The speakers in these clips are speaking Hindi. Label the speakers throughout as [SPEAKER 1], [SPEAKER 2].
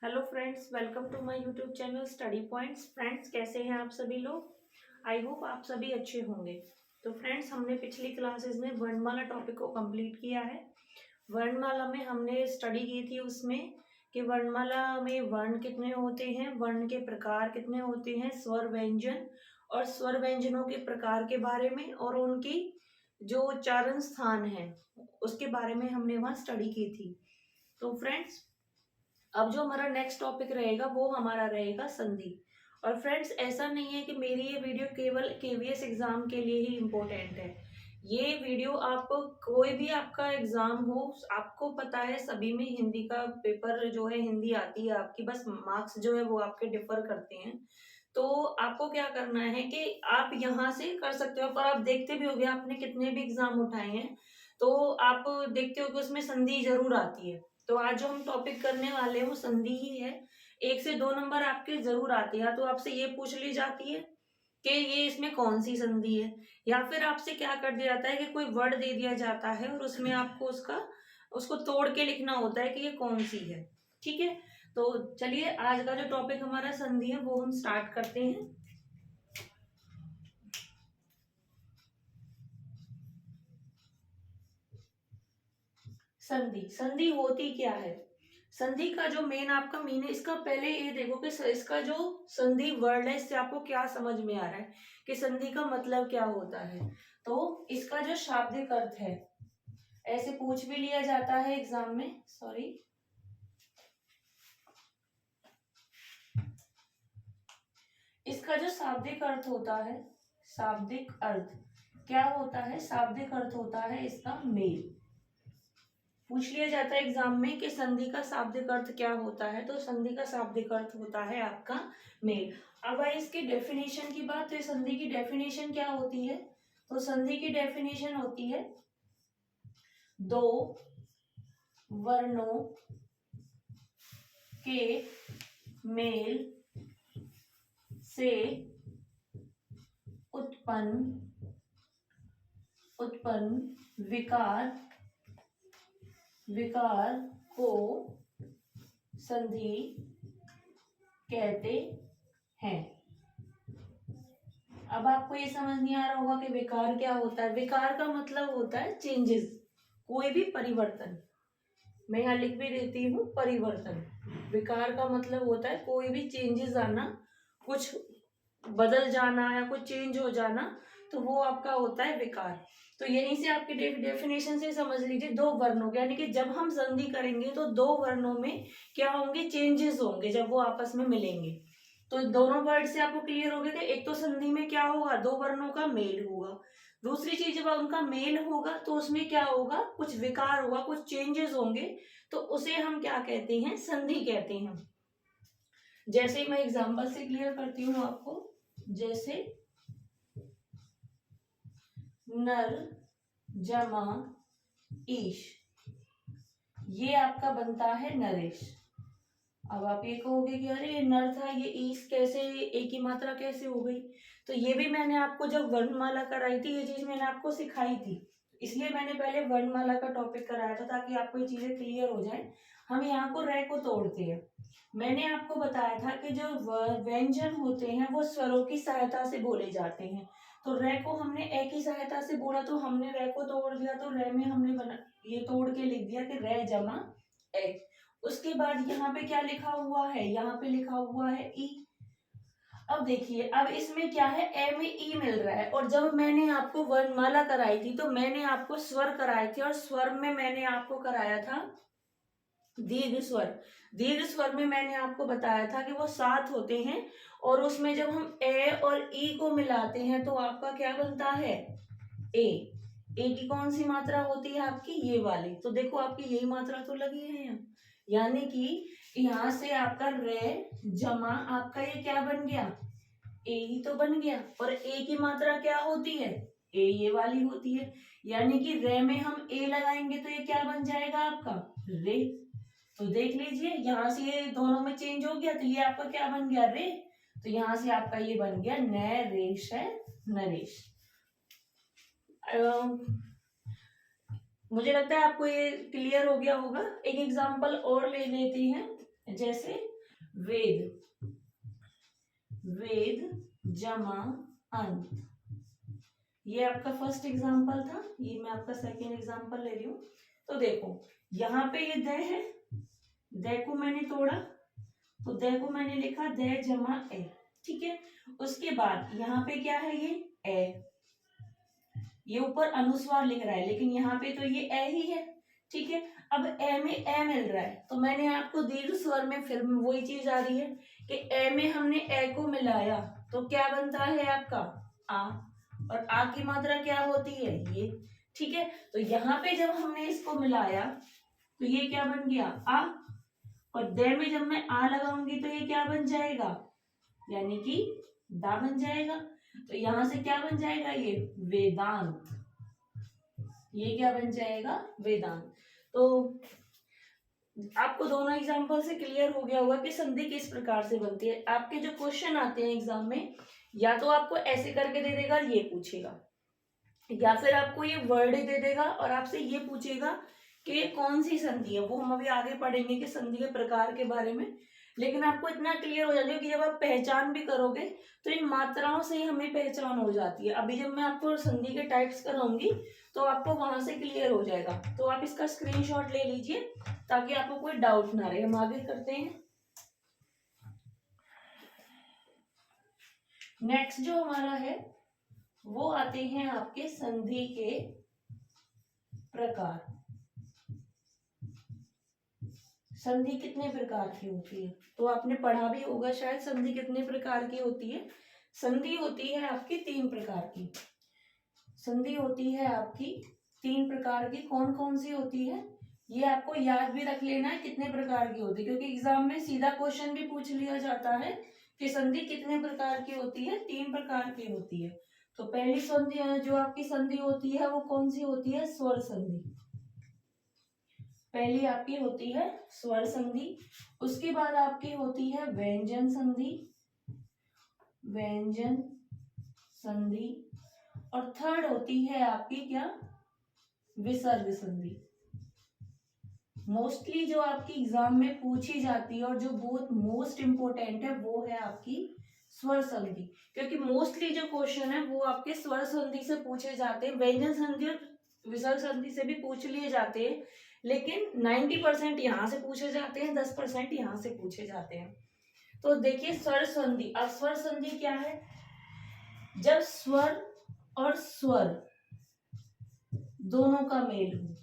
[SPEAKER 1] Hello friends, welcome to my YouTube channel Study Points. Friends, कैसे हैं आप सभी लोग। आई होप आप सभी अच्छे होंगे। तो फ्रेंड्स, हमने पिछली क्लासेस में वर्णमाला टॉपिक को कंप्लीट किया है। वर्णमाला में हमने स्टडी की थी उसमें कि वर्णमाला में वर्ण कितने होते हैं, वर्ण के प्रकार कितने होते हैं, स्वर व्यंजन और स्वर व्यंजनों के प्रकार के बारे में और उनकी जो उच्चारण स्थान है उसके बारे में हमने वहाँ स्टडी की थी। तो फ्रेंड्स, अब जो हमारा नेक्स्ट टॉपिक रहेगा वो हमारा रहेगा संधि। और फ्रेंड्स, ऐसा नहीं है कि मेरी ये वीडियो केवल केवीएस एग्जाम के लिए ही इम्पोर्टेंट है। ये वीडियो आप कोई भी आपका एग्जाम हो, आपको पता है सभी में हिंदी का पेपर जो है, हिंदी आती है आपकी, बस मार्क्स जो है वो आपके डिफर करते हैं। तो आपको क्या करना है कि आप यहाँ से कर सकते हो, पर आप देखते भी होगे आपने कितने भी एग्जाम उठाए हैं तो आप देखते हो कि उसमें संधि जरूर आती है। तो आज जो हम टॉपिक करने वाले हैं वो संधि ही है। 1 से 2 नंबर आपके जरूर आते हैं। तो आपसे ये पूछ ली जाती है कि ये इसमें कौन सी संधि है, या फिर आपसे क्या कर दिया जाता है कि कोई वर्ड दे दिया जाता है और उसमें आपको उसको तोड़ के लिखना होता है कि ये कौन सी है। ठीक है, तो चलिए आज का जो टॉपिक हमारा संधि है वो हम स्टार्ट करते हैं। संधि संधि होती क्या है। संधि का जो मेन आपका मीन है, इसका पहले ये देखो कि इसका जो संधि वर्ड है इससे आपको क्या समझ में आ रहा है कि संधि का मतलब क्या होता है। तो इसका जो शाब्दिक अर्थ है, ऐसे पूछ भी लिया जाता है एग्जाम में, सॉरी। इसका जो शाब्दिक अर्थ होता है, शाब्दिक अर्थ क्या होता है, शाब्दिक अर्थ होता है इसका मेल। पूछ लिया जाता है एग्जाम में कि संधि का शाब्दिक अर्थ क्या होता है, तो संधि का शाब्दिक अर्थ होता है आपका मेल। अब आई इसकी डेफिनेशन की बात, तो संधि की डेफिनेशन क्या होती है। तो संधि की डेफिनेशन होती है दो वर्णों के मेल से उत्पन्न उत्पन्न विकार विकार को संधि कहते हैं। अब आपको ये समझ नहीं आ रहा होगा कि विकार क्या होता है। विकार का मतलब होता है चेंजेस, कोई भी परिवर्तन। मैं यहाँ लिख भी देती हूँ परिवर्तन। विकार का मतलब होता है कोई भी चेंजेस आना, कुछ बदल जाना या कुछ चेंज हो जाना, तो वो आपका होता है विकार। तो यहीं से आपके डेफिनेशन से समझ लीजिए दो वर्णों के, यानी कि जब हम संधि करेंगे तो दो वर्णों में क्या होंगे, चेंजेस होंगे जब वो आपस में मिलेंगे। तो दोनों वर्ड से आपको क्लियर हो गया कि एक तो संधि में क्या होगा, दो वर्णों का मेल होगा। दूसरी चीज, जब उनका मेल होगा तो उसमें क्या होगा, कुछ विकार होगा, कुछ चेंजेस होंगे, तो उसे हम क्या कहते हैं, संधि कहते हैं। जैसे मैं एग्जांपल से क्लियर करती हूँ आपको। जैसे नर जमा ईश, ये आपका बनता है नरेश। अब आप ये कहोगे कि अरे ये नर था, ये ईश कैसे, एक ही मात्रा कैसे हो गई। तो ये भी मैंने आपको जब वर्णमाला कराई थी, ये चीज मैंने आपको सिखाई थी, इसलिए मैंने पहले वर्णमाला का टॉपिक कराया था ताकि आपको ये चीजें क्लियर हो जाए। हम यहाँ को रे को तोड़ते हैं। मैंने आपको बताया था कि जो व्यंजन होते हैं वो स्वरों की सहायता से बोले जाते हैं। तो रे को हमने ए की सहायता से बोला, तो हमने रे को तोड़ दिया, तो रे में हमने बना ये तोड़ के लिख दिया कि रे जमा ए। उसके बाद यहाँ पे क्या लिखा हुआ है, यहाँ पे लिखा हुआ है ई। अब देखिए, अब इसमें क्या है, ए में ई मिल रहा है, और जब मैंने आपको वर्णमाला कराई थी तो मैंने आपको स्वर कराए थे, और स्वर में मैंने आपको कराया था दीर्घ स्वर। दीर्घ स्वर में मैंने आपको बताया था कि वो 7 होते हैं, और उसमें जब हम ए और ई को मिलाते हैं तो आपका क्या बनता है, ए। ए की कौन सी मात्रा होती है आपकी, ये वाली। तो देखो आपकी यही मात्रा तो लगी है यहाँ, यानी कि यहाँ से आपका रे जमा आपका ये क्या बन गया, ए ही तो बन गया। और ए की मात्रा क्या होती है, ए ये वाली होती है, यानी कि रे में हम ए लगाएंगे तो ये क्या बन जाएगा आपका, रे। तो देख लीजिए यहाँ से ये दोनों में चेंज हो गया, तो ये आपका क्या बन गया, रे। तो यहाँ से आपका ये बन गया नरेश है, नरेश। मुझे लगता है आपको ये क्लियर हो गया होगा। एक एग्जांपल और ले लेती हैं। जैसे वेद, वेद जमा अंत। ये आपका फर्स्ट एग्जाम्पल था, ये मैं आपका सेकेंड एग्जाम्पल ले रही हूं। तो देखो यहाँ पे ये द है, द को मैंने तोड़ा, तो द को मैंने लिखा द जमा ए, ठीक है। उसके बाद यहाँ पे क्या है, ये ए, ये ऊपर अनुस्वार लिख रहा है लेकिन यहाँ पे तो ये ए ही है, ठीक है। अब ए में ए मिल रहा है, तो मैंने आपको दीर्घ स्वर में फिर वही चीज आ रही है कि ए में हमने ए को मिलाया तो क्या बनता है आपका आ, और आ की मात्रा क्या होती है ये, ठीक है। तो यहाँ पे जब हमने इसको मिलाया तो ये क्या बन गया आ, और दे में जब मैं आ लगाऊंगी तो ये क्या बन जाएगा, यानी कि दा बन जाएगा। तो यहां से क्या बन जाएगा, ये वेदांत, ये क्या बन जाएगा वेदांत। तो आपको दोनों एग्जाम्पल से क्लियर हो गया होगा कि संधि किस प्रकार से बनती है। आपके जो क्वेश्चन आते हैं एग्जाम में, या तो आपको ऐसे करके दे देगा, ये पूछेगा, या फिर आपको ये वर्ड दे देगा और आपसे ये पूछेगा कि कौन सी संधि है। वो हम अभी आगे पढ़ेंगे कि संधि के प्रकार के बारे में, लेकिन आपको इतना क्लियर हो जाएगा कि जब आप पहचान भी करोगे तो इन मात्राओं से ही हमें पहचान हो जाती है। अभी जब मैं आपको संधि के टाइप्स कराऊंगी तो आपको वहां से क्लियर हो जाएगा। तो आप इसका स्क्रीनशॉट ले लीजिए ताकि आपको कोई डाउट ना रहे। हम आगे करते हैं। नेक्स्ट जो हमारा है वो आते हैं आपके संधि के प्रकार। संधि कितने प्रकार की होती है, तो आपने पढ़ा भी होगा शायद, संधि कितने प्रकार की होती है। संधि होती है आपकी 3 प्रकार की। संधि होती है आपकी 3 प्रकार की। कौन कौन सी होती है ये आपको याद भी रख लेना है, कितने प्रकार की होती है, क्योंकि एग्जाम में सीधा क्वेश्चन भी पूछ लिया जाता है कि संधि कितने प्रकार की होती है। 3 प्रकार की होती है। तो पहली संधि जो आपकी संधि होती है वो कौन सी होती है, स्वर संधि। पहली आपकी होती है स्वर संधि, उसके बाद आपकी होती है व्यंजन संधि, व्यंजन संधि, और थर्ड होती है आपकी क्या, विसर्ग संधि। मोस्टली जो आपकी एग्जाम में पूछी जाती है और जो बहुत मोस्ट इंपोर्टेंट है वो है आपकी स्वर संधि, क्योंकि मोस्टली जो क्वेश्चन है वो आपके स्वर संधि से पूछे जाते हैं। व्यंजन संधि और विसर्ग संधि से भी पूछ लिए जाते हैं, लेकिन 90% यहाँ से पूछे जाते हैं, 10% यहाँ से पूछे जाते हैं। तो देखिए स्वर संधि। अब स्वर संधि क्या है, जब स्वर और स्वर दोनों का मेल हो।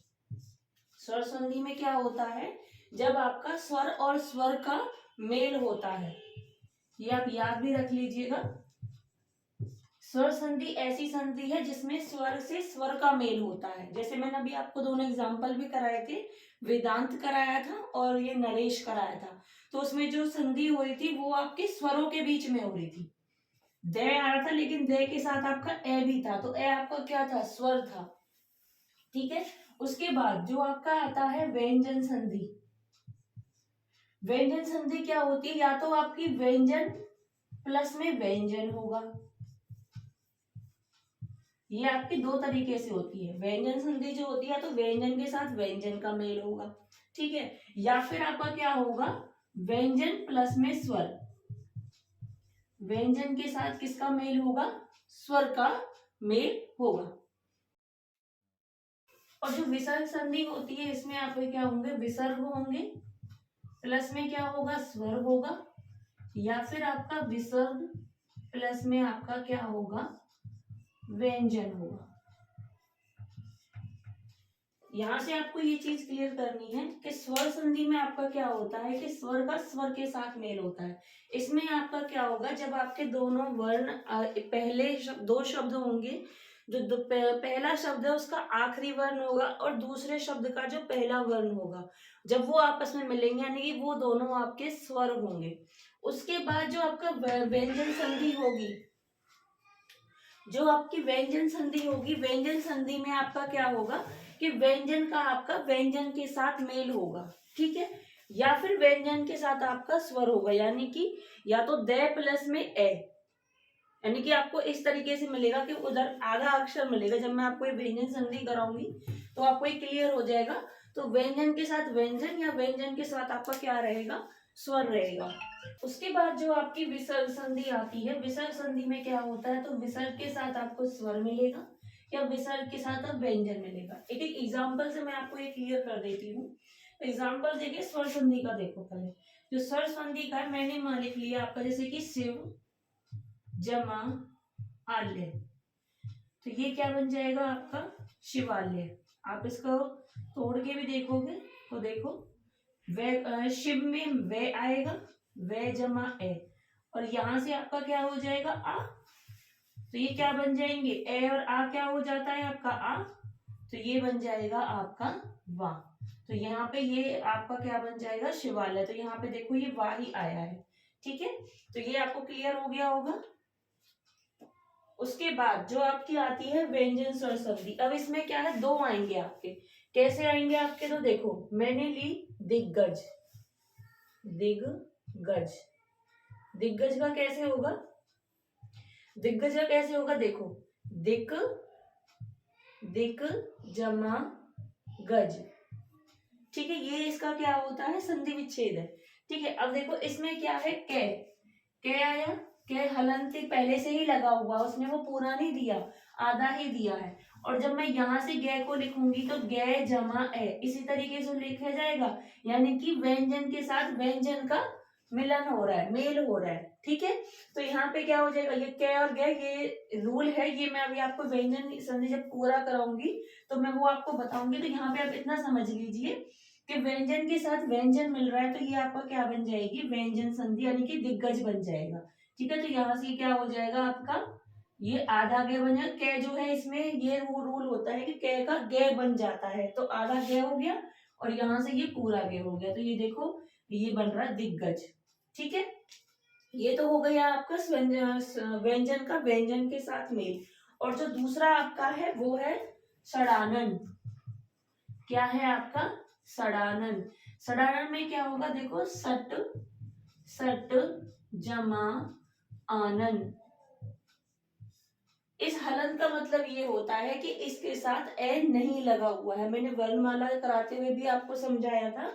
[SPEAKER 1] स्वर संधि में क्या होता है, जब आपका स्वर और स्वर का मेल होता है, ये आप याद भी रख लीजिएगा। स्वर संधि ऐसी संधि है जिसमें स्वर से स्वर का मेल होता है। जैसे मैंने अभी आपको दोनों एग्जांपल भी कराए थे, वेदांत कराया था और ये नरेश कराया था। तो उसमें जो संधि हो रही थी वो आपके स्वरों के बीच में हो रही थी। द आ रहा था लेकिन द के साथ आपका ए भी था, तो ए आपका क्या था, स्वर था, ठीक है। उसके बाद जो आपका आता है व्यंजन संधि। व्यंजन संधि क्या होती है, या तो आपकी व्यंजन प्लस में व्यंजन होगा, ये आपकी 2 तरीके से होती है। व्यंजन संधि जो होती है तो व्यंजन के साथ व्यंजन का मेल होगा, ठीक है, या फिर आपका क्या होगा, व्यंजन प्लस में स्वर, व्यंजन के साथ किसका मेल होगा, स्वर का मेल होगा। और जो विसर्ग संधि होती है इसमें आपके क्या होंगे, विसर्ग होंगे, प्लस में क्या होगा, स्वर होगा, या फिर आपका विसर्ग प्लस में आपका क्या होगा, व्यंजन होगा। यहां से आपको ये चीज क्लियर करनी है कि स्वर संधि में आपका क्या होता है कि स्वर का स्वर के साथ मेल होता है। इसमें आपका क्या होगा, जब आपके दोनों वर्ण पहले 2 शब्द होंगे, जो पहला शब्द है उसका आखिरी वर्ण होगा और दूसरे शब्द का जो पहला वर्ण होगा, जब वो आपस में मिलेंगे यानी कि वो दोनों आपके स्वर होंगे। उसके बाद जो आपका व्यंजन संधि होगी, जो आपकी व्यंजन संधि होगी, व्यंजन संधि में आपका क्या होगा कि व्यंजन का आपका व्यंजन के साथ मेल होगा, ठीक है, या फिर व्यंजन के साथ आपका स्वर होगा, यानी कि या तो द प्लस में ए, यानी कि आपको इस तरीके से मिलेगा कि उधर आधा अक्षर मिलेगा। जब मैं आपको ये व्यंजन संधि कराऊंगी तो आपको ये क्लियर हो जाएगा। तो व्यंजन के साथ व्यंजन या व्यंजन के साथ आपका क्या रहेगा, स्वर रहेगा। उसके बाद जो आपकी विसर्ग संधि आती है, विसर्ग संधि में क्या होता है, तो विसर्ग के साथ आपको स्वर मिलेगा या विसर्ग के साथ अब व्यंजन मिलेगा। एक एक एग्जाम्पल से मैं आपको ये क्लियर कर देती हूँ। एग्जाम्पल देखिए स्वर संधि का, देखो पहले जो स्वर संधि का है, मैंने मान लिख लिया आपका, जैसे कि शिव जमा आल्य, तो ये क्या बन जाएगा आपका शिवालय। आप इसको तोड़ के भी देखोगे तो देखो, वे शिव में वे आएगा, वे जमा ए, और यहां से आपका क्या हो जाएगा आ, तो ये क्या बन जाएंगे, ए और आ क्या हो जाता है आपका आ, तो ये बन जाएगा आपका वा। तो यहाँ पे ये आपका क्या बन जाएगा शिवालय, तो यहाँ पे देखो ये वा ही आया है। ठीक है, तो ये आपको क्लियर हो गया होगा। उसके बाद जो आपकी आती है व्यंजन स्वर संधि, अब इसमें क्या है, दो आएंगे आपके। कैसे आएंगे आपके, तो देखो मैंने ली दिग्गज, दिग्गज, दिग्गज का कैसे होगा, दिग्गज का कैसे होगा, देखो दिक, दिक जमा गज। ठीक है, ये इसका क्या होता है, संधि विच्छेद है। ठीक है, अब देखो इसमें क्या है, कै आया, कै हलंत पहले से ही लगा हुआ, उसने वो पूरा नहीं दिया, आधा ही दिया है। और जब मैं यहाँ से गे को लिखूंगी तो गे जमा ए, इसी तरीके से लिखा जाएगा, यानी कि व्यंजन के साथ व्यंजन का मिलन हो रहा है, मेल हो रहा है। ठीक है, तो यहाँ पे क्या हो जाएगा, ये कै और गे, ये रूल है, ये मैं अभी आपको व्यंजन संधि जब पूरा कराऊंगी तो मैं वो आपको बताऊंगी। तो यहाँ पे आप इतना समझ लीजिए कि व्यंजन के साथ व्यंजन मिल रहा है, तो ये आपका क्या बन जाएगी, व्यंजन संधि, यानी कि दिग्गज बन जाएगा। ठीक है, तो यहाँ से क्या हो जाएगा आपका, ये आधा गे बन जाएगा। कै जो है इसमें ये रूल होता है कि कै का गे बन जाता है, तो आधा गे हो गया और यहाँ से ये पूरा गे हो गया, तो ये देखो ये बन रहा है दिग्गज। ठीक है, ये तो हो गया आपका व्यंजन का व्यंजन के साथ मेल। और जो दूसरा आपका है वो है षडानन। क्या है आपका षडानन, षडानन में क्या होगा, देखो सट, सट जमा आनन। इस हलन का मतलब ये होता है कि इसके साथ ए नहीं लगा हुआ है। मैंने वर्णमाला कराते हुए भी आपको समझाया था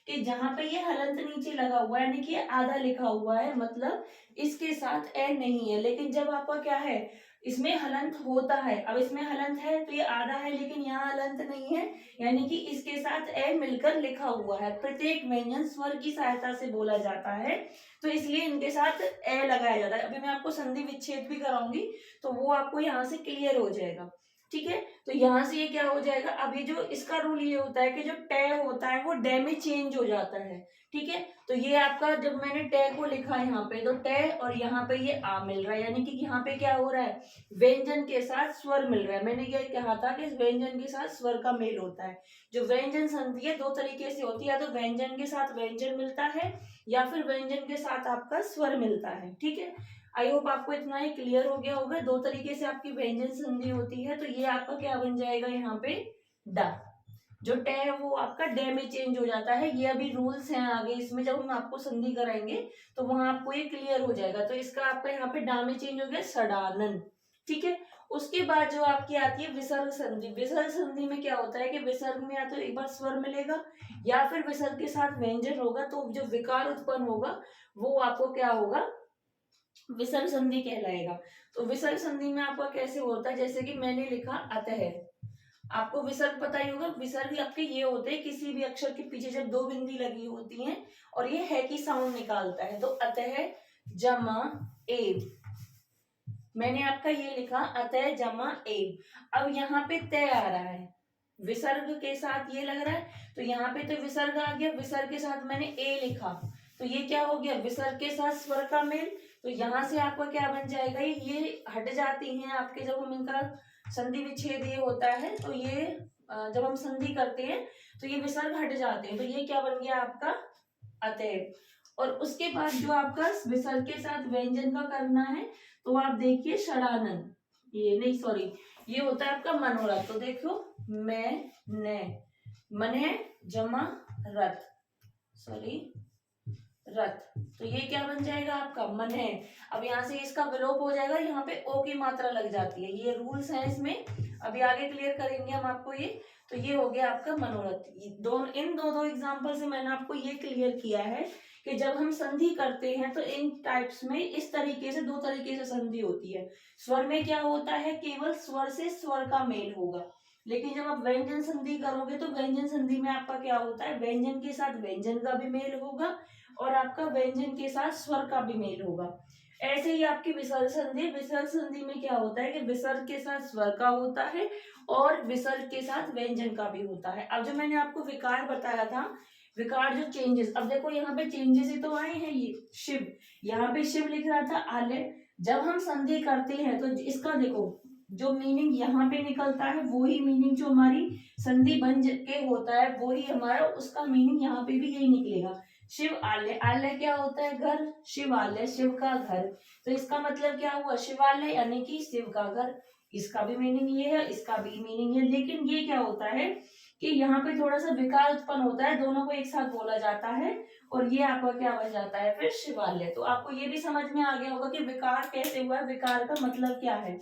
[SPEAKER 1] कि जहां पे ये हलंत नीचे लगा हुआ है, यानी कि आधा लिखा हुआ है, मतलब इसके साथ ए नहीं है। लेकिन जब आपका क्या है, इसमें हलंत होता है, अब इसमें हलंत है तो ये आधा है, लेकिन यहाँ हलंत नहीं है, यानी कि इसके साथ ए मिलकर लिखा हुआ है। प्रत्येक व्यंजन स्वर की सहायता से बोला जाता है, तो इसलिए इनके साथ ए लगाया जाता है। अभी मैं आपको संधि विच्छेद भी कराऊंगी तो वो आपको यहाँ से क्लियर हो जाएगा। ठीक है, तो यहाँ से ये क्या हो जाएगा, अभी जो इसका रूल ये होता है कि जो टे होता है वो डे में चेंज हो जाता है। ठीक है, तो ये आपका जब मैंने टे को लिखा यहाँ पे, तो टे और यहाँ पे ये आ मिल रहा है, यानी कि यहाँ पे क्या हो रहा है, व्यंजन के साथ स्वर मिल रहा है। मैंने ये कहा था कि व्यंजन के साथ स्वर का मेल होता है। जो व्यंजन संधि है दो तरीके से होती है, या तो व्यंजन के साथ व्यंजन मिलता है या फिर व्यंजन के साथ आपका स्वर मिलता है। ठीक है, आई होप आपको इतना ही क्लियर हो गया होगा। दो तरीके से आपकी व्यंजन संधि होती है, तो ये आपका क्या बन जाएगा यहाँ पे डा। जो टे है वो आपका डे में चेंज हो जाता है। ये अभी रूल्स हैं आगे, इसमें जब हम आपको संधि कराएंगे तो वहां आपको ये क्लियर हो जाएगा। तो इसका आपका यहाँ पे डा में चेंज हो गया षडानन। ठीक है, उसके बाद जो आपकी आती है विसर्ग संधि। विसर्ग संधि में क्या होता है कि विसर्ग में या तो एक बार स्वर मिलेगा या फिर विसर्ग के साथ व्यंजन होगा, तो जो विकार उत्पन्न होगा वो आपको क्या होगा, विसर्ग संधि कहलाएगा। तो विसर्ग संधि में आपका कैसे होता है, जैसे कि मैंने लिखा अतः, आपको विसर्ग पता ही होगा। विसर्ग आपके ये होते हैं किसी भी अक्षर के पीछे जब दो बिंदी लगी होती हैं और ये है की साउंड निकालता है, तो अतः जमा एव, मैंने आपका ये लिखा अतः जमा एव। अब यहाँ पे तय आ रहा है, विसर्ग के साथ ये लग रहा है, तो यहाँ पे तो विसर्ग आ गया, विसर्ग के साथ मैंने ए लिखा, तो ये क्या हो गया, विसर्ग के साथ स्वर का मेल। तो यहाँ से आपका क्या बन जाएगा, ये हट जाती हैं आपके, जब हम इनका संधि विच्छेद ये होता है, तो ये जब हम संधि करते हैं तो ये विसर्ग हट जाते हैं, तो ये क्या बन गया आपका अतएव। और उसके बाद जो आपका विसर्ग के साथ व्यंजन का करना है, तो आप देखिए षडानन, ये नहीं सॉरी, ये होता है आपका मनोरथ। तो देखो मैं ने, मन है जमा रथ, सॉरी रथ, तो ये क्या बन जाएगा आपका मन है। अब यहाँ से इसका विलोप हो जाएगा, यहाँ पे ओ की मात्रा लग जाती है, ये रूल्स हैं इसमें, अभी आगे क्लियर करेंगे हम आपको ये। तो ये हो गया आपका मनोरथ। इन दो एग्जांपल से मैंने आपको ये क्लियर किया है कि जब हम संधि करते हैं तो इन टाइप्स में इस तरीके से, दो तरीके से संधि होती है। स्वर में क्या होता है, केवल स्वर से स्वर का मेल होगा, लेकिन जब आप व्यंजन संधि करोगे तो व्यंजन संधि में आपका क्या होता है, व्यंजन के साथ व्यंजन का भी मेल होगा और आपका व्यंजन के साथ स्वर का भी मेल होगा। ऐसे ही आपकी विसर्ग संधि, विसर्ग संधि में क्या होता है कि विसर्ग के साथ स्वर का होता है और विसर्ग के साथ व्यंजन का भी होता है। अब जो मैंने आपको विकार बताया था, विकार जो चेंजेस, अब देखो यहाँ पे चेंजेस ही तो आए हैं, ये शिव, यहाँ पे शिव लिख रहा था आले, जब हम संधि करते हैं तो इसका देखो जो मीनिंग यहाँ पे निकलता है वही मीनिंग जो हमारी संधि बन के होता है वही हमारा उसका मीनिंग यहाँ पे भी यही निकलेगा। शिव आलय, आलय क्या होता है, घर, शिवालय शिव का घर, तो इसका मतलब क्या हुआ, शिवालय यानी कि शिव का घर, इसका भी मीनिंग ये है, इसका भी मीनिंग है। लेकिन ये क्या होता है कि यहाँ पे थोड़ा सा विकार उत्पन्न होता है, दोनों को एक साथ बोला जाता है और ये आपका क्या बन जाता है फिर शिवालय। तो आपको ये भी समझ में आ गया होगा कि विकार कैसे हुआ है, विकार का मतलब क्या है,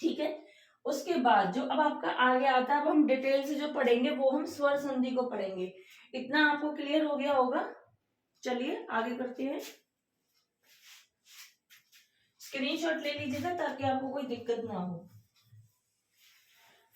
[SPEAKER 1] ठीक है। उसके बाद जो अब आपका आगे आता है, अब हम डिटेल से जो पढ़ेंगे वो हम स्वर संधि को पढ़ेंगे। इतना आपको क्लियर हो गया होगा। चलिए आगे करते हैं। स्क्रीनशॉट ले लीजिएगा ताकि आपको कोई दिक्कत ना हो।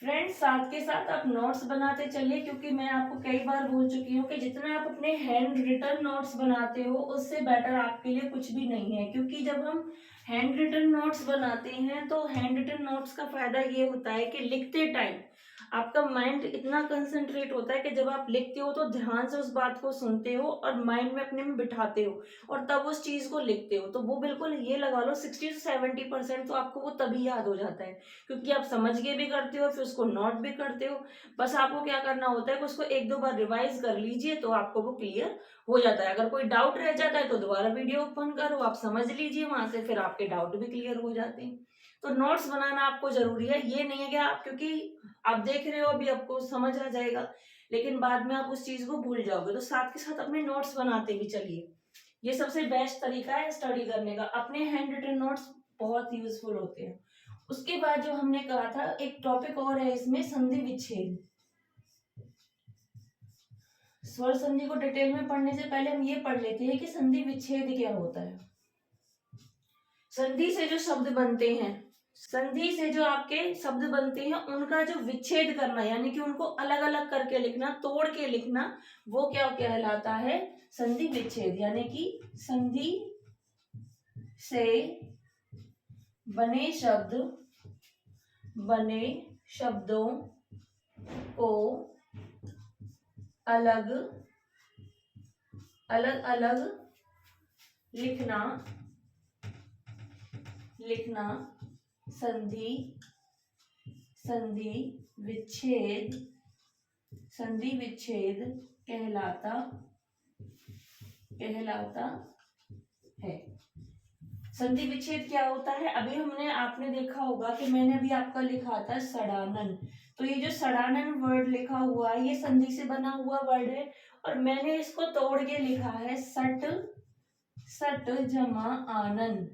[SPEAKER 1] फ्रेंड्स साथ के साथ आप नोट्स बनाते चलिए, क्योंकि मैं आपको कई बार बोल चुकी हूँ कि जितना आप अपने हैंड रिटन नोट्स बनाते हो उससे बेटर आपके लिए कुछ भी नहीं है। क्योंकि जब हम हैंड रिटन नोट्स बनाते हैं तो हैंड रिटन नोट्स का फायदा ये होता है कि लिखते टाइम आपका माइंड इतना कंसंट्रेट होता है कि जब आप लिखते हो तो ध्यान से उस बात को सुनते हो और माइंड में अपने में बिठाते हो और तब उस चीज को लिखते हो। तो वो बिल्कुल ये लगा लो 60 से 70% तो आपको वो तभी याद हो जाता है, क्योंकि आप समझ के भी करते हो फिर उसको नोट भी करते हो। बस आपको क्या करना होता है कि उसको एक दो बार रिवाइज कर लीजिए तो आपको वो क्लियर हो जाता है। अगर कोई डाउट रह जाता है तो दोबारा वीडियो ओपन करो, आप समझ लीजिए वहां से, फिर आपके डाउट भी क्लियर हो जाते हैं। तो नोट्स बनाना आपको जरूरी है, ये नहीं है कि आप, क्योंकि आप देख रहे हो अभी आपको समझ आ जाएगा लेकिन बाद में आप उस चीज को भूल जाओगे, तो साथ के साथ अपने नोट्स बनाते भी चलिए। ये सबसे बेस्ट तरीका है स्टडी करने का, अपने हैंड रिटन नोट्स बहुत यूजफुल होते हैं। उसके बाद जो हमने कहा था एक टॉपिक और है इसमें, संधि विच्छेद। स्वर संधि को डिटेल में पढ़ने से पहले हम ये पढ़ लेते हैं कि संधि विच्छेद क्या होता है। संधि से जो शब्द बनते हैं, संधि से जो आपके शब्द बनते हैं उनका जो विच्छेद करना यानी कि उनको अलग अलग करके लिखना, तोड़ के लिखना, वो क्या कहलाता है, संधि विच्छेद। यानी कि संधि से बने शब्दों को अलग अलग लिखना संधि विच्छेद कहलाता है। संधि विच्छेद क्या होता है, अभी आपने देखा होगा कि मैंने अभी आपका लिखा था सड़ानन, तो ये जो सड़ानन वर्ड लिखा हुआ है ये संधि से बना हुआ वर्ड है और मैंने इसको तोड़ के लिखा है सट जमा आनन।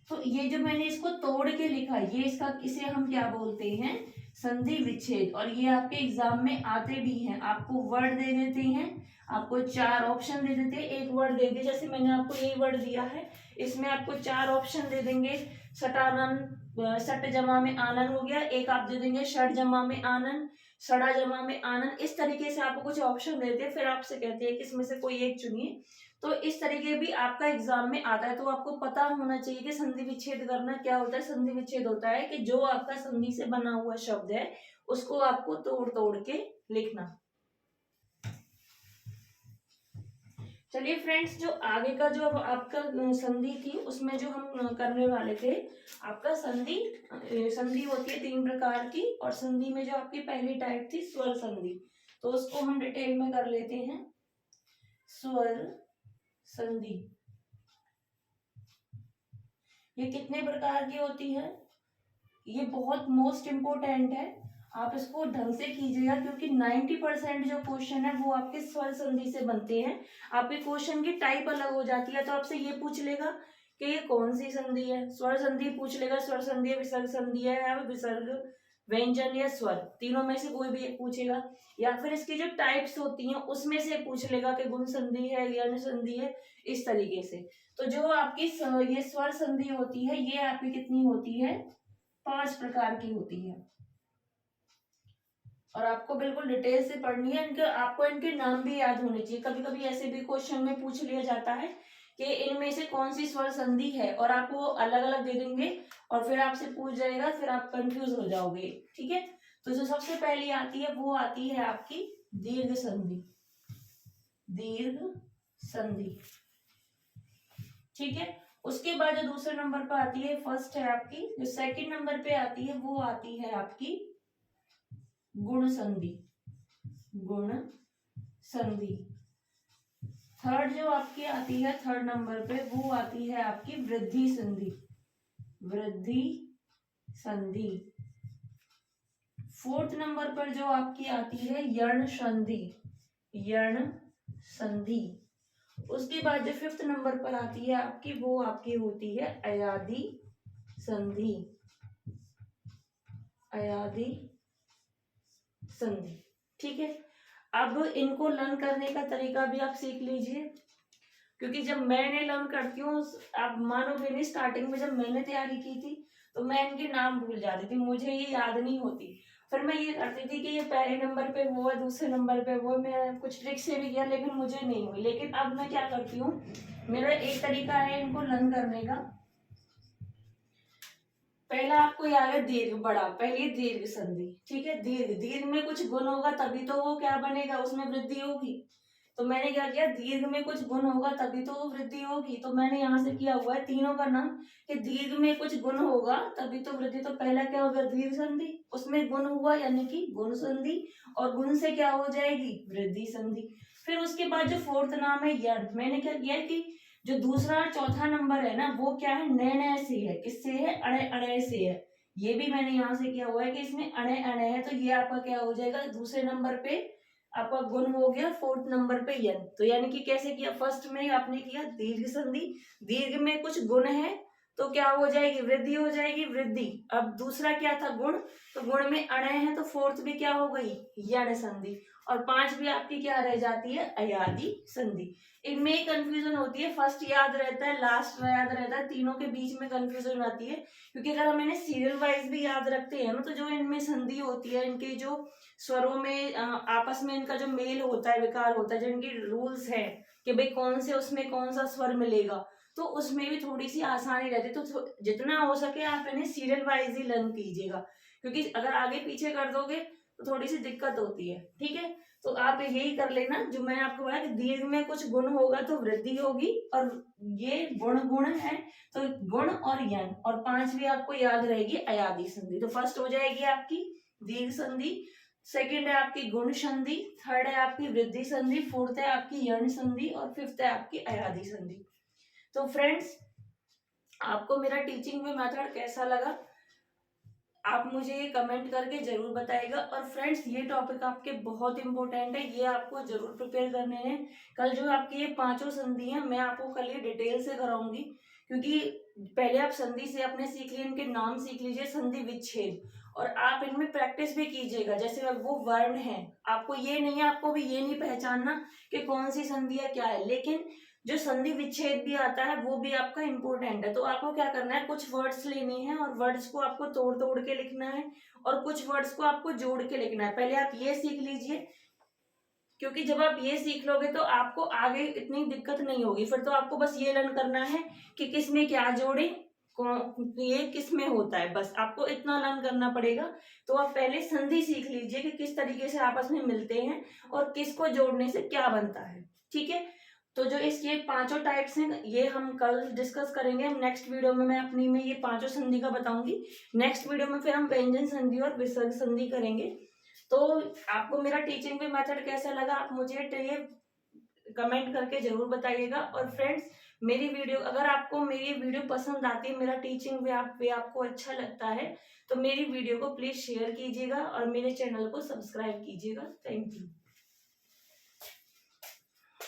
[SPEAKER 1] तो ये जो मैंने इसको तोड़ के लिखा ये इसका, इसे हम क्या बोलते हैं, संधि विच्छेद। और ये आपके एग्जाम में आते भी हैं, आपको वर्ड दे देते हैं, आपको 4 ऑप्शन दे देते हैं, एक वर्ड दे दे, जैसे मैंने आपको यही वर्ड दिया है इसमें आपको 4 ऑप्शन दे देंगे। सटानन, सट जमा में आनन हो गया, एक आप दे देंगे षट जमा में आनन, सड़ा जमा में आनन, इस तरीके से आपको कुछ ऑप्शन देते हैं, फिर आपसे कहते हैं कि इसमें से कोई एक चुनिए। तो इस तरीके भी आपका एग्जाम में आता है, तो आपको पता होना चाहिए कि संधि विच्छेद करना क्या होता है। संधि विच्छेद होता है कि जो आपका संधि से बना हुआ शब्द है उसको आपको तोड़ तोड़ के लिखना। चलिए फ्रेंड्स, जो आगे का जो आपका संधि थी उसमें जो हम करने वाले थे, आपका संधि होती है 3 प्रकार की, और संधि में जो आपकी पहली टाइप थी स्वर संधि, तो उसको हम डिटेल में कर लेते हैं। स्वर संधि ये कितने प्रकार की होती है, ये बहुत मोस्ट इम्पोर्टेंट है, आप इसको ढंग से कीजिएगा क्योंकि 90% जो क्वेश्चन है वो आपके स्वर संधि से बनते हैं। आपके क्वेश्चन की टाइप अलग हो जाती है, तो आपसे ये पूछ लेगा कि ये कौन सी संधि है, स्वर संधि पूछ लेगा, स्वर संधि है, विसर्ग संधि है या विसर्ग व्यंजन या स्वर, तीनों में से कोई भी एक पूछेगा, या फिर इसकी जो टाइप्स होती हैं उसमें से पूछ लेगा कि गुण संधि है, यण संधि है, इस तरीके से। तो जो आपकी ये स्वर संधि होती है, ये आपकी कितनी होती है, 5 प्रकार की होती है। और आपको बिल्कुल डिटेल से पढ़नी है। इनके आपको इनके नाम भी याद होने चाहिए। कभी कभी ऐसे भी क्वेश्चन में पूछ लिया जाता है कि इनमें से कौन सी स्वर संधि है, और आपको अलग अलग दे देंगे और फिर आपसे पूछ जाएगा, फिर आप कंफ्यूज हो जाओगे। ठीक है, तो जो सबसे पहली आती है वो आती है आपकी दीर्घ संधि। दीर्घ संधि, ठीक है। उसके बाद जो दूसरे नंबर पर आती है, फर्स्ट है आपकी, जो सेकंड नंबर पे आती है वो आती है आपकी गुण संधि। गुण संधि। थर्ड जो आपकी आती है थर्ड नंबर पे, वो आती है आपकी वृद्धि संधि। वृद्धि संधि। फोर्थ नंबर पर जो आपकी आती है यण संधि। यण संधि। उसके बाद जो फिफ्थ नंबर पर आती है आपकी, वो आपकी होती है अयादि संधि। अयादि संधि, ठीक है। अब इनको लर्न करने का तरीका भी आप सीख लीजिए, क्योंकि जब मैंने लर्न करती हूँ, आप मानोगे नहीं, स्टार्टिंग में जब मैंने तैयारी की थी तो मैं इनके नाम भूल जाती थी, मुझे ये याद नहीं होती। फिर मैं ये करती थी कि ये पहले नंबर पे वो है, दूसरे नंबर पे वो, मैं कुछ ट्रिक से भी किया लेकिन मुझे नहीं हुई। लेकिन अब मैं क्या करती हूँ, मेरा एक तरीका है इनको लर्न करने का। पहला आपको याद है दीर्घ, बड़ा, पहली दीर्घ संधि, ठीक है। दीर्घ, दीर्घ में कुछ गुण होगा तभी तो वो क्या बनेगा, उसमें वृद्धि होगी। तो मैंने क्या किया, दीर्घ में कुछ गुण होगा तभी तो वो वृद्धि होगी। तो मैंने यहाँ से किया हुआ है तीनों का नाम, कि दीर्घ में कुछ गुण होगा तभी तो वृद्धि। तो पहला क्या होगा, दीर्घ संधि, उसमें गुण हुआ यानी कि गुण संधि, और गुण से क्या हो जाएगी, वृद्धि संधि। फिर उसके बाद जो फोर्थ नाम है यण, मैंने क्या किया कि जो दूसरा और चौथा नंबर है ना, वो क्या है, नए से है। किससे है, अणे अणे से है। ये भी मैंने यहाँ से किया हुआ है कि इसमें अणे अणे है, तो ये आपका क्या हो जाएगा, दूसरे नंबर पे आपका गुण हो गया, फोर्थ नंबर पे यन। तो यानी कि कैसे किया, फर्स्ट में आपने किया दीर्घ संधि, दीर्घ में कुछ गुण है तो क्या हो जाएगी, वृद्धि हो जाएगी, वृद्धि। अब दूसरा क्या था, गुण, तो गुण में अणय है तो फोर्थ भी क्या हो गई, यण संधि। और 5 भी आपकी क्या रह जाती है, अयादि संधि। इनमें कंफ्यूजन होती है, फर्स्ट याद रहता है, लास्ट याद रहता है, तीनों के बीच में कंफ्यूजन आती है। क्योंकि अगर हम इन्हें सीरियल वाइज भी याद रखते हैं ना, तो जो इनमें संधि होती है, इनके जो स्वरों में आपस में इनका जो मेल होता है, विकार होता है, जो इनकी रूल्स है कि भाई कौन से उसमें कौन सा स्वर मिलेगा, तो उसमें भी थोड़ी सी आसानी रहती है। तो जितना हो सके आप इन्हें सीरियल वाइज ही लर्न कीजिएगा, क्योंकि अगर आगे पीछे कर दोगे तो थोड़ी सी दिक्कत होती है। ठीक है, तो आप यही कर लेना जो मैंने आपको बताया कि दीर्घ में कुछ गुण होगा तो वृद्धि होगी, और ये गुण गुण है तो गुण और यन, और 5 भी आपको याद रहेगी अयादि संधि। तो फर्स्ट हो जाएगी आपकी दीर्घ संधि, सेकंड है आपकी गुण संधि, थर्ड है आपकी वृद्धि संधि, फोर्थ है आपकी यण संधि, और फिफ्थ है आपकी अयादि संधि। तो फ्रेंड्स, आपको मेरा टीचिंग में मेथड कैसा लगा आप मुझे कमेंट करके जरूर बताइएगा। और फ्रेंड्स, ये टॉपिक आपके बहुत इंपॉर्टेंट है, ये आपको जरूर प्रिपेयर करने हैं। कल जो आपकी ये 5 संधि हैं, मैं आपको कल ये डिटेल से कराऊंगी, क्योंकि पहले आप संधि से अपने सीख लीजिए, इनके नाम सीख लीजिए, संधि विच्छेद, और आप इनमें प्रैक्टिस भी कीजिएगा। जैसे वो वर्ण है, आपको ये नहीं है, आपको भी ये नहीं पहचानना कि कौन सी संधि है क्या है, लेकिन जो संधि विच्छेद भी आता है वो भी आपका इंपॉर्टेंट है। तो आपको क्या करना है, कुछ वर्ड्स लेने हैं और वर्ड्स को आपको तोड़ तोड़ के लिखना है, और कुछ वर्ड्स को आपको जोड़ के लिखना है। पहले आप ये सीख लीजिए, क्योंकि जब आप ये सीख लोगे तो आपको आगे इतनी दिक्कत नहीं होगी। फिर तो आपको बस ये लर्न करना है कि किस में क्या जोड़े, ये किस में होता है, बस आपको इतना लर्न करना पड़ेगा। तो आप पहले संधि सीख लीजिए कि किस तरीके से आपस में मिलते हैं और किसको जोड़ने से क्या बनता है। ठीक है, तो जो इसके 5 टाइप्स हैं ये हम कल डिस्कस करेंगे। हम नेक्स्ट वीडियो में मैं अपनी में ये 5 संधि का बताऊंगी। नेक्स्ट वीडियो में फिर हम व्यंजन संधि और विसर्ग संधि करेंगे। तो आपको मेरा टीचिंग भी मेथड कैसा लगा आप मुझे ये कमेंट करके जरूर बताइएगा। और फ्रेंड्स, मेरी वीडियो, अगर आपको मेरी वीडियो पसंद आती है, मेरा टीचिंग वे आपको अच्छा लगता है, तो मेरी वीडियो को प्लीज शेयर कीजिएगा और मेरे चैनल को सब्सक्राइब कीजिएगा। Thank you.